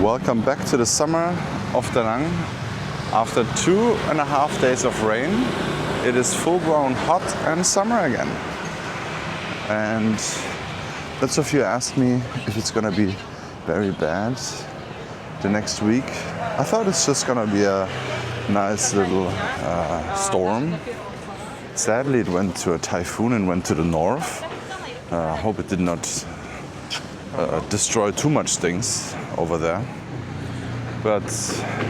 Welcome back to the summer of Da Nang. After 2.5 days of rain, it is full-blown hot and summer again. And lots of you asked me if it's gonna be very bad the next week. I thought it's just gonna be a nice little storm. Sadly, it went to a typhoon and went to the north. I hope it did not destroy too much things over there. But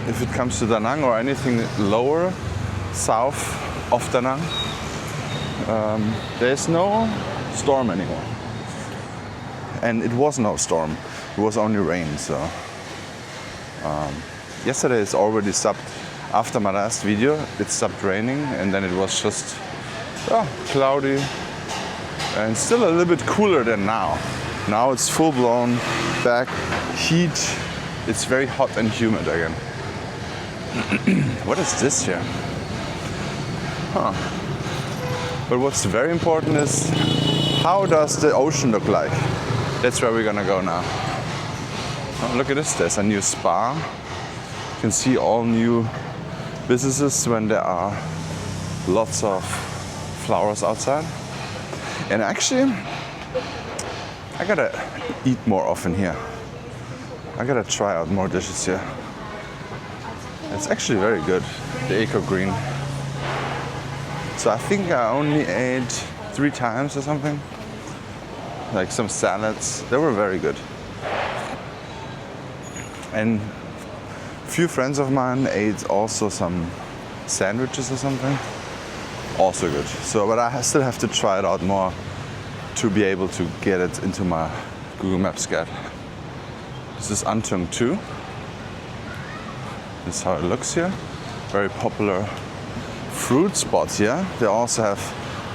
if it comes to Da Nang or anything lower south of Da Nang, there's no storm anymore. And it was no storm, it was only rain. So yesterday it's already stopped. After my last video, it stopped raining, and then it was just cloudy and still a little bit cooler than now. Now it's full-blown back heat. It's very hot and humid again. What is this here? But what's very important is, how does the ocean look like? That's where we're gonna go now. Oh, look at this, there's a new spa. You can see all new businesses when there are lots of flowers outside. And actually, I gotta eat more often here. I gotta try out more dishes here. It's actually very good, the Eco Green. So I think I only ate 3 times or something. Like some salads, they were very good. And a few friends of mine ate also some sandwiches or something. Also good. So, but I still have to try it out more to be able to get it into my Google Maps guide. This is Antung 2. This is how it looks here. Very popular fruit spot here. They also have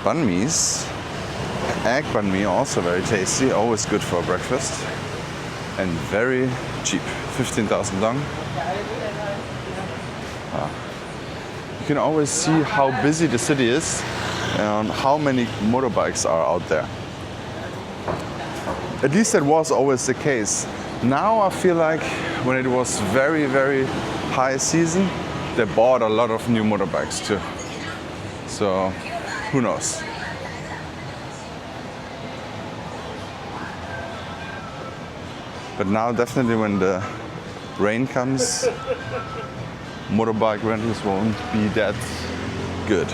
banh mi's. Egg banh mi, also very tasty, always good for breakfast. And very cheap, 15,000 dong. You can always see how busy the city is and how many motorbikes are out there. At least that was always the case. Now I feel like when it was very, very high season, they bought a lot of new motorbikes too. So who knows? But now definitely when the rain comes, motorbike rentals won't be that good.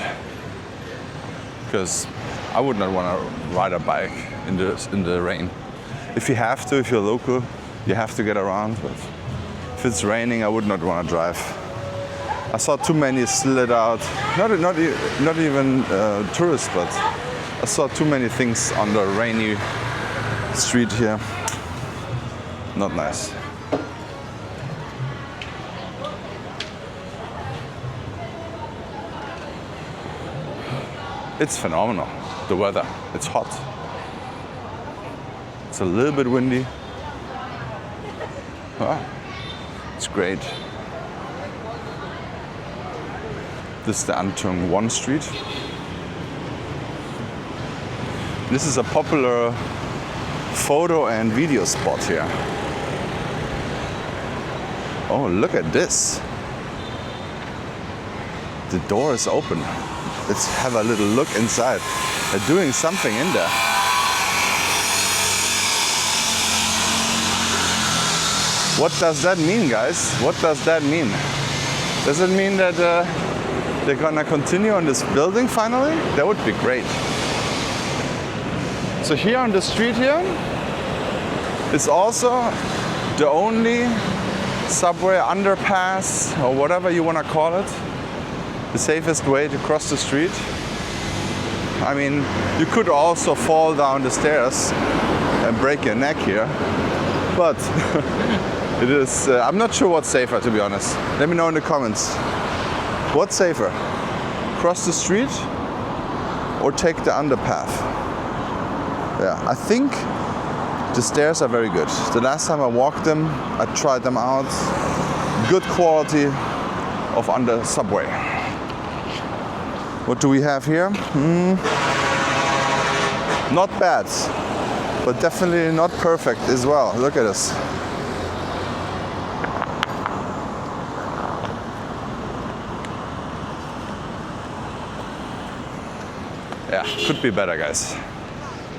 Because I would not want to ride a bike in the rain. If you have to, if you're local, you have to get around. But if it's raining, I would not want to drive. I saw too many slid out. Not even tourists, but I saw too many things on the rainy street here. Not nice. It's phenomenal, the weather. It's hot. It's a little bit windy. It's great. This is the Antung 1 street. This is a popular photo and video spot here. Oh, look at this. The door is open. Let's have a little look inside. They're doing something in there. What does that mean, guys? What does that mean? Does it mean that they're gonna continue on this building finally? That would be great. So here on the street here is also the only subway underpass, or whatever you wanna call it. The safest way to cross the street. I mean, you could also fall down the stairs and break your neck here, but it is, I'm not sure what's safer, to be honest. Let me know in the comments. What's safer? Cross the street or take the underpath? Yeah, I think the stairs are very good. The last time I walked them, I tried them out. Good quality of under subway. What do we have here? Not bad, but definitely not perfect as well. Look at this. Yeah, could be better, guys.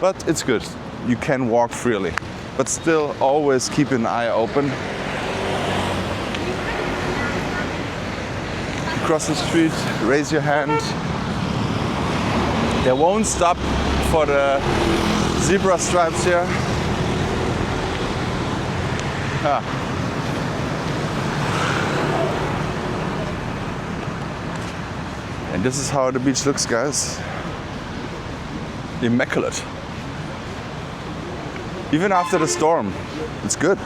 But it's good. You can walk freely. But still, always keep an eye open. Cross the street, raise your hand. They won't stop for the zebra stripes here. And this is how the beach looks, guys. Immaculate. Even after the storm, it's good.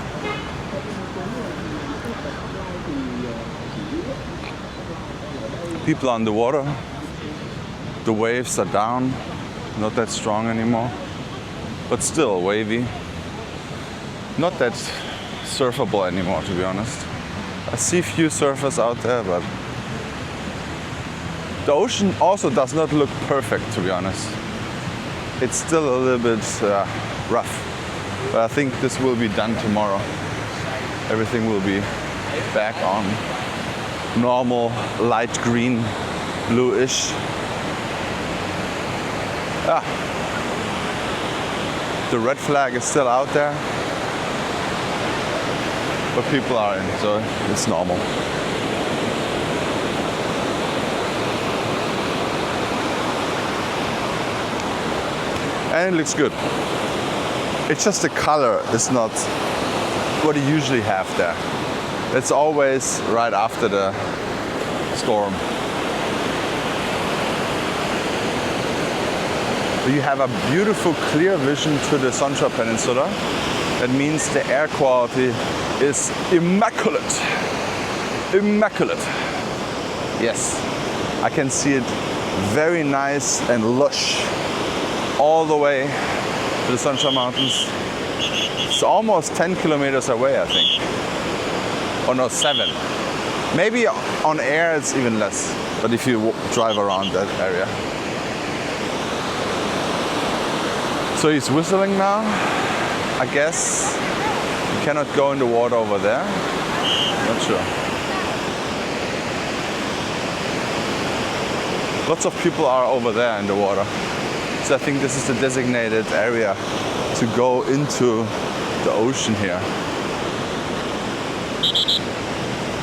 People on the water. The waves are down, not that strong anymore, but still wavy. Not that surfable anymore, to be honest. I see few surfers out there, but the ocean also does not look perfect, to be honest. It's still a little bit rough, but I think this will be done tomorrow. Everything will be back on normal light green, bluish. The red flag is still out there, but people are in, so it's normal. And it looks good. It's just the color is not what you usually have there. It's always right after the storm. You have a beautiful clear vision to the Sontra Peninsula. That means the air quality is immaculate. Immaculate. Yes, I can see it very nice and lush all the way to the Sontra Mountains. It's almost 10 kilometers away, I think. Or no, 7. Maybe on air it's even less, but if you drive around that area. So he's whistling now. I guess you cannot go in the water over there. Not sure. Lots of people are over there in the water. So I think this is the designated area to go into the ocean here.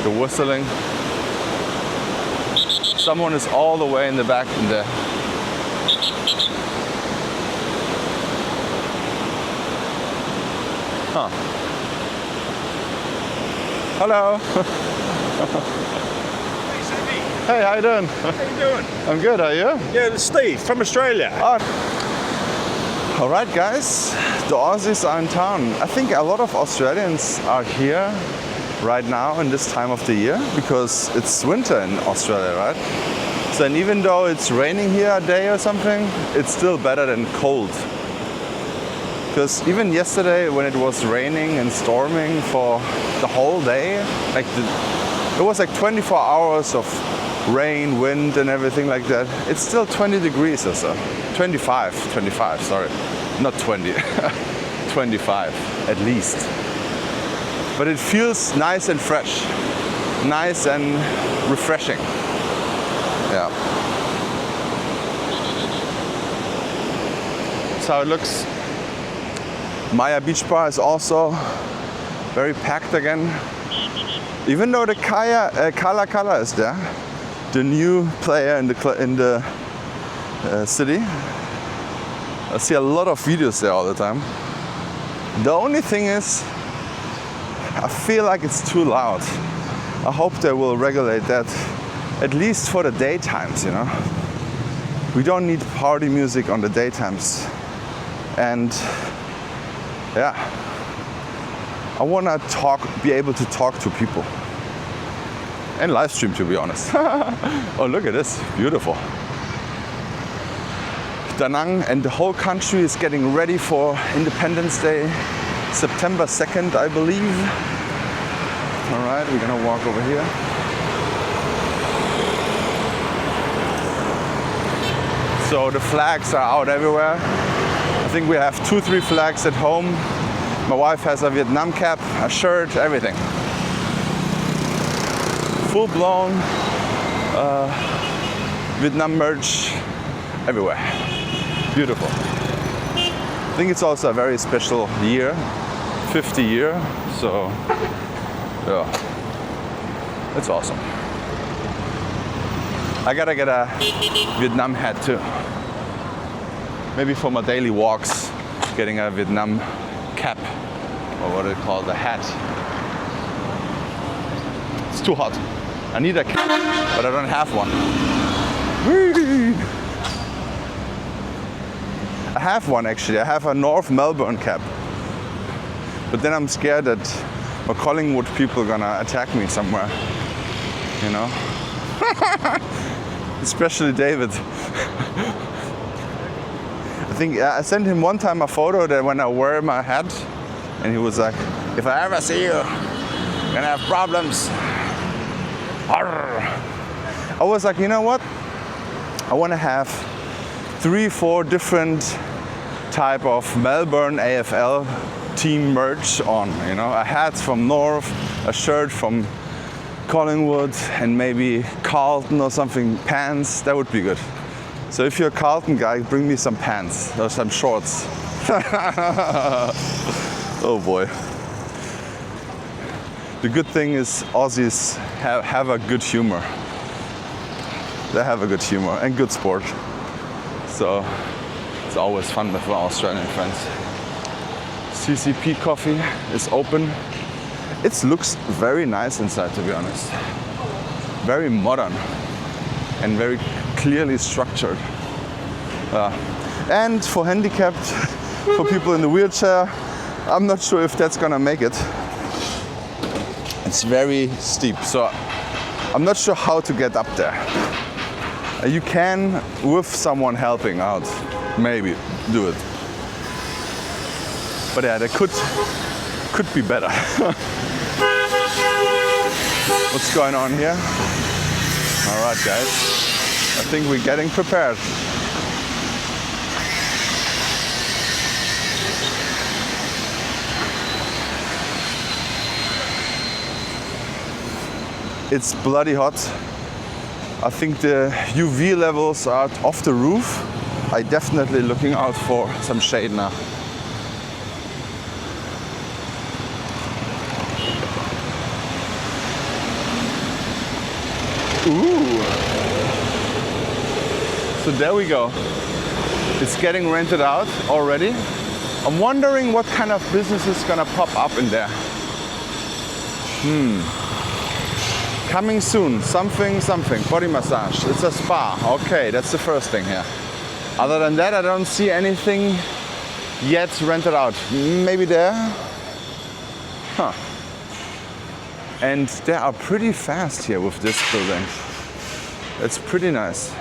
The whistling. Someone is all the way in the back in there. Huh. Hello. Hey, how you doing? How you doing? I'm good, are you? Yeah, it's Steve from Australia. Oh. All right, guys. The Aussies are in town. I think a lot of Australians are here right now in this time of the year because it's winter in Australia, right? So, and even though it's raining here a day or something, it's still better than cold. Because even yesterday when it was raining and storming for the whole day, like it was like 24 hours of rain, wind and everything like that. It's still 20 degrees or so. 25, sorry. Not 20. 25 at least. But it feels nice and fresh. Nice and refreshing. Yeah. That's how it looks. Maya Beach Bar is also very packed again. Even though the Kala Kala is there, the new player in the city. I see a lot of videos there all the time. The only thing is, I feel like it's too loud. I hope they will regulate that, at least for the daytimes, you know. We don't need party music on the daytimes. And yeah, I wanna be able to talk to people. And live stream, to be honest. Oh, look at this, beautiful. Da Nang and the whole country is getting ready for Independence Day, September 2nd, I believe. All right, we're gonna walk over here. So the flags are out everywhere. I think we have 2-3 flags at home. My wife has a Vietnam cap, a shirt, everything. Full-blown Vietnam merch everywhere. Beautiful. I think it's also a very special year, 50 year, so yeah, it's awesome. I gotta get a Vietnam hat too. Maybe for my daily walks, getting a Vietnam cap, or what they call the hat. It's too hot. I need a cap, but I don't have one. Whee! I have one actually. I have a North Melbourne cap. But then I'm scared that my Collingwood people are gonna attack me somewhere. You know? Especially David. I think I sent him one time a photo that when I wear my hat, and he was like, if I ever see you, you're gonna have problems. Arr. I was like, you know what? I wanna have 3-4 different type of Melbourne AFL team merch on, you know, a hat from North, a shirt from Collingwood, and maybe Carlton or something, pants, that would be good. So if you're a Carlton guy, bring me some pants or some shorts. Oh boy. The good thing is Aussies have a good humor. They have a good humor and good sport. So it's always fun with our Australian friends. CCP Coffee is open. It looks very nice inside, to be honest. Very modern and very clearly structured. And for handicapped, for people in the wheelchair, I'm not sure if that's gonna make it. It's very steep, so I'm not sure how to get up there. You can, with someone helping out, maybe do it. But yeah, that could be better. What's going on here? All right, guys. I think we're getting prepared. It's bloody hot. I think the UV levels are off the roof. I'm definitely looking out for some shade now. Ooh. So there we go. It's getting rented out already. I'm wondering what kind of business is gonna pop up in there. Coming soon, something, body massage. It's a spa. Okay, that's the first thing here. Other than that, I don't see anything yet rented out. Maybe there? Huh. And they are pretty fast here with this building. It's pretty nice.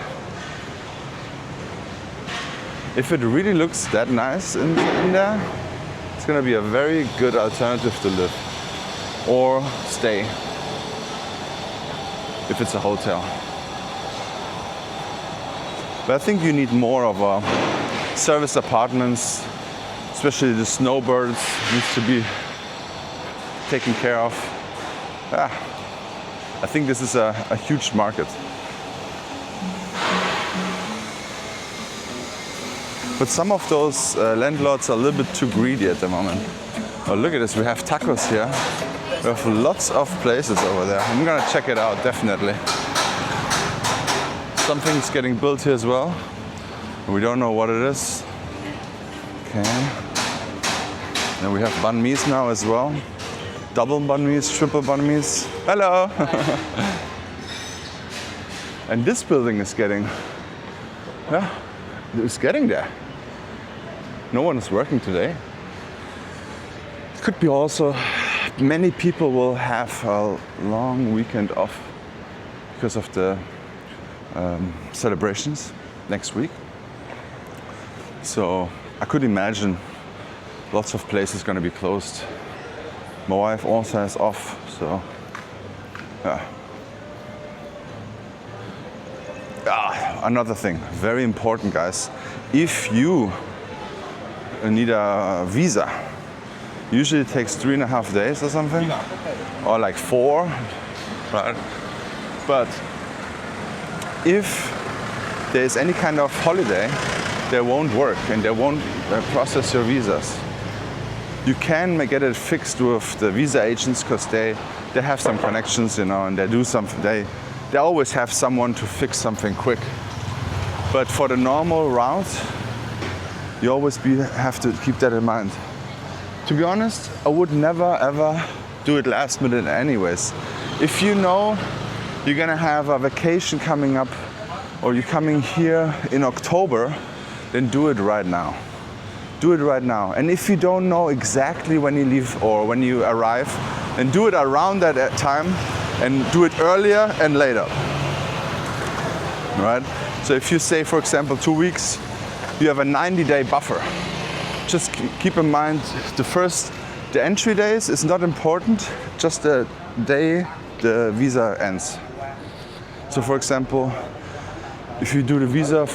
If it really looks that nice in there, it's gonna be a very good alternative to live or stay. If it's a hotel. But I think you need more of a service apartments, especially the snowbirds needs to be taken care of. I think this is a huge market. But some of those landlords are a little bit too greedy at the moment. Oh, look at this, we have tacos here. We have lots of places over there. I'm gonna check it out, definitely. Something's getting built here as well. We don't know what it is. Okay. Then we have banh mi's now as well. Double banh mi's, triple banh mi's. Hello! And this building is getting, it's getting there. No one is working today. It could be also many people will have a long weekend off because of the celebrations next week. So I could imagine lots of places going to be closed. My wife also is off, so yeah. Another thing, very important, guys. If you need a visa, usually it takes 3.5 days or something, or like 4, right? But if there is any kind of holiday, they won't work and they won't process your visas. You can get it fixed with the visa agents because they have some connections, you know, and they do something. They always have someone to fix something quick. But for the normal route, you always have to keep that in mind. To be honest, I would never ever do it last minute anyways. If you know you're gonna have a vacation coming up or you're coming here in October, then do it right now. Do it right now. And if you don't know exactly when you leave or when you arrive, then do it around that time and do it earlier and later. Right? So if you say, for example, 2 weeks, you have a 90-day buffer. Just keep in mind the entry days is not important, just the day the visa ends. So for example, if you do the visa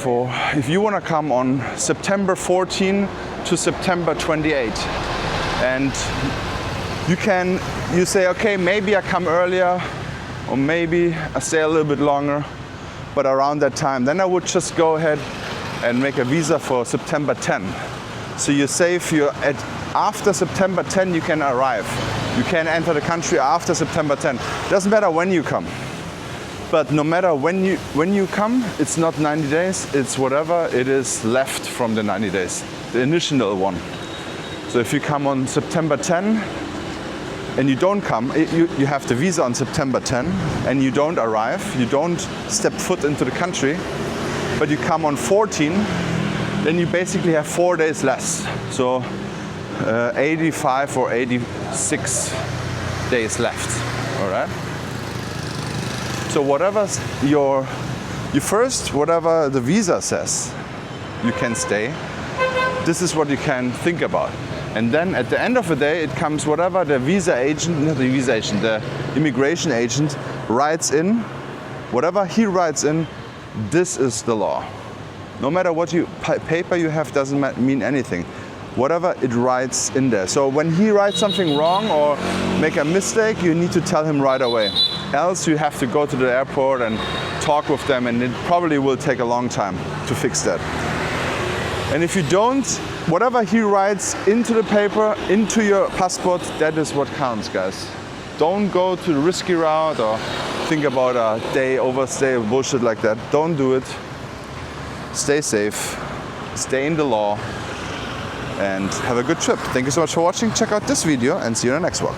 if you want to come on September 14 to September 28, and you say, okay, maybe I come earlier, or maybe I stay a little bit longer, but around that time, then I would just go ahead and make a visa for September 10. So you say after September 10 you can arrive. You can enter the country after September 10. Doesn't matter when you come. But no matter when you come, it's not 90 days, it's whatever it is left from the 90 days, the initial one. So if you come on September 10 and you don't come, you have the visa on September 10 and you don't arrive, you don't step foot into the country, but you come on 14, then you basically have 4 days less. So 85 or 86 days left, all right? So whatever whatever the visa says, you can stay. This is what you can think about. And then at the end of the day, it comes whatever the the immigration agent writes in, whatever he writes in, this is the law. No matter what paper you have doesn't mean anything. Whatever it writes in there. So when he writes something wrong or make a mistake, you need to tell him right away. Else you have to go to the airport and talk with them, and it probably will take a long time to fix that. And if you don't, whatever he writes into the paper, into your passport, that is what counts, guys. Don't go to the risky route or think about a day overstay or bullshit like that. Don't do it. Stay safe, stay in the law, and have a good trip. Thank you so much for watching. Check out this video and see you in the next one.